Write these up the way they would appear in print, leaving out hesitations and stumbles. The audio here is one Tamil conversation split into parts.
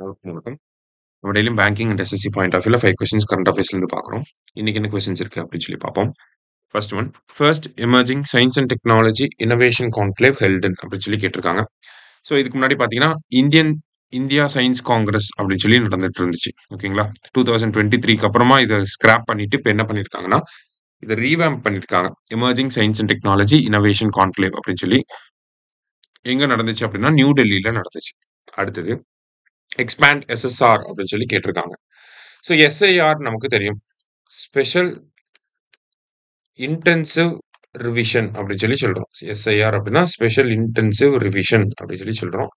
வணக்கம். நம்ம டெய்லியும் banking and SSC point of வியூல 5 கொஸ்டின்ஸ் கரண்ட் அஃபேர்ஸ்லேருந்து பார்க்குறோம். இன்னைக்கு என்ன கொஸ்டின்ஸ் இருக்கு அப்படின்னு சொல்லி பார்ப்போம். First one, first emerging science and technology innovation conclave held in அப்படின்னு சொல்லி கேட்டிருக்காங்க. ஸோ இதுக்கு முன்னாடி பார்த்தீங்கன்னா இந்தியா சயின்ஸ் காங்கிரஸ் அப்படின்னு சொல்லி நடந்துட்டு இருந்துச்சு. ஓகேங்களா? 2023க்கு அப்புறமா இதை ஸ்கிராப் பண்ணிட்டு இப்போ என்ன பண்ணியிருக்காங்கன்னா இதை ரீவேம்ப் பண்ணியிருக்காங்க. Emerging science and technology innovation conclave அப்படின்னு சொல்லி எங்க நடந்துச்சு அப்படின்னா நியூ டெல்லியில நடந்துச்சு. அடுத்தது எக்ஸ்பேண்ட் எஸ்எஸ்ஆர் அப்படின்னு சொல்லி கேட்டிருக்காங்க. ஸோ எஸ்ஐஆர் நமக்கு தெரியும், ஸ்பெஷல் இன்டென்சிவ் ரிவிஷன் அப்படின்னு சொல்லி சொல்றோம். எஸ்ஐஆர் அப்படின்னா ஸ்பெஷல் இன்டென்சிவ் ரிவிஷன் அப்படின்னு சொல்லி சொல்றோம்.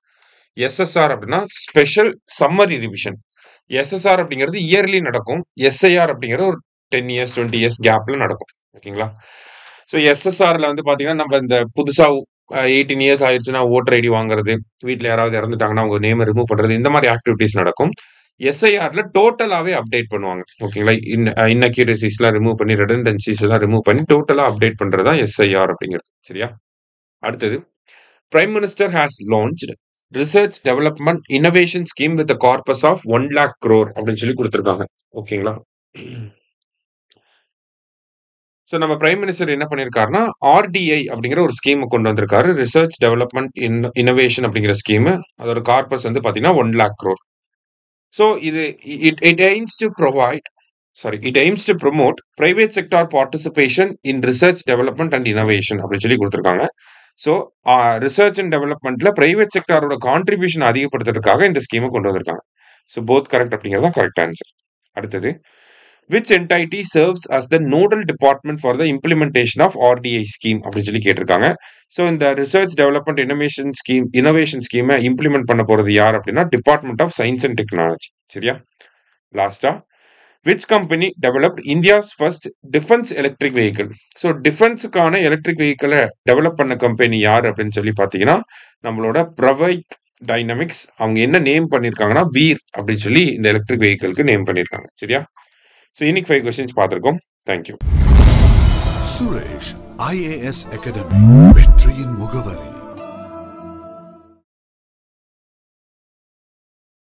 எஸ்எஸ்ஆர் அப்படின்னா ஸ்பெஷல் சம்மரி ரிவிஷன். எஸ்எஸ்ஆர் அப்படிங்கிறது இயர்லி நடக்கும். எஸ்ஐஆர் அப்படிங்கிறது ஒரு 10 இயர்ஸ் 20 இயர்ஸ் கேப்ல நடக்கும். ஓகேங்களா? ஸோ எஸ்எஸ்ஆர்ல வந்து பாத்தீங்கன்னா நம்ம இந்த புதுசா 18 இயர்ஸ் ஆயிடுச்சுன்னா ஓட்டர் ஐடி வாங்குறது, வீட்டில் யாராவது இறந்துட்டாங்கன்னா அவங்க நேமை ரிமூவ் பண்றது, இந்த மாதிரி ஆக்டிவிட்டிஸ் நடக்கும். எஸ்ஐஆர்ல டோட்டலாவே அப்டேட் பண்ணுவாங்க. ஓகேங்களா? இன்அக்யூரசிஸ்லாம் ரிமூவ் பண்ணி, ரெடண்டன்சிஸ் எல்லாம் ரிமூவ் பண்ணி டோட்டலா அப்டேட் பண்றது தான் எஸ்ஐஆர் அப்படிங்கிறது. சரியா? அடுத்தது, prime minister has launched research development innovation scheme with corpus of 1 lakh crore அப்படின்னு சொல்லி கொடுத்துருக்காங்க. ஓகேங்களா? ஸோ நம்ம பிரைம் மினிஸ்டர் என்ன பண்ணியிருக்காருன்னா ஆர்டிஐ அப்படிங்கிற ஒரு ஸ்கீம் கொண்டு வந்திருக்காரு. ரிசர்ச் டெவலப்மெண்ட் இன்னோவேஷன் அப்படிங்கிற ஸ்கீம். அதோட கார்பஸ் வந்து பார்த்தீங்கன்னா 1 lakh crore. ஸோ இது it aims to promote private sector participation in research development and innovation அப்படின்னு சொல்லி கொடுத்துருக்காங்க. ஸோ ரிசர்ச் அண்ட் டெவலப்மெண்ட்ல பிரைவேட் செக்டாரோட கான்ட்ரிபியூஷன் அதிகப்படுத்துறதுக்காக இந்த ஸ்கீமை கொண்டு வந்திருக்காங்க. ஸோ போத் கரெக்ட் அப்படிங்கிறது தான் கரெக்ட் ஆன்சர். அடுத்தது, which entity serves as the nodal department for the implementation of RDI scheme அப்படின்னு சொல்லி கேட்டிருக்காங்க. ஸோ இந்த ரிசர்ச் டெவலப்மெண்ட் இன்னோவேஷன் ஸ்கீமை இம்ப்ளிமெண்ட் பண்ண போறது யார் அப்படின்னா department of science and technology. சரியா? லாஸ்டா, which company developed India's first defence electric vehicle. So டிஃபென்ஸுக்கான எலக்ட்ரிக் வெஹிக்கிளை டெவலப் பண்ண கம்பெனி யார் அப்படின்னு சொல்லி பார்த்தீங்கன்னா நம்மளோட பிரவைக் டைனமிக்ஸ். அவங்க என்ன நேம் பண்ணியிருக்காங்கன்னா வீர் அப்படின்னு சொல்லி இந்த எலக்ட்ரிக் வெஹிக்கிளுக்கு நேம் பண்ணியிருக்காங்க. சரியா? ஸோ இன்னைக்கு 5 கொஸ்டின்ஸ் பார்த்துருக்கோம். தேங்க்யூ. சுரேஷ் IAS அகாடமி, வெற்றியின் முகவரி.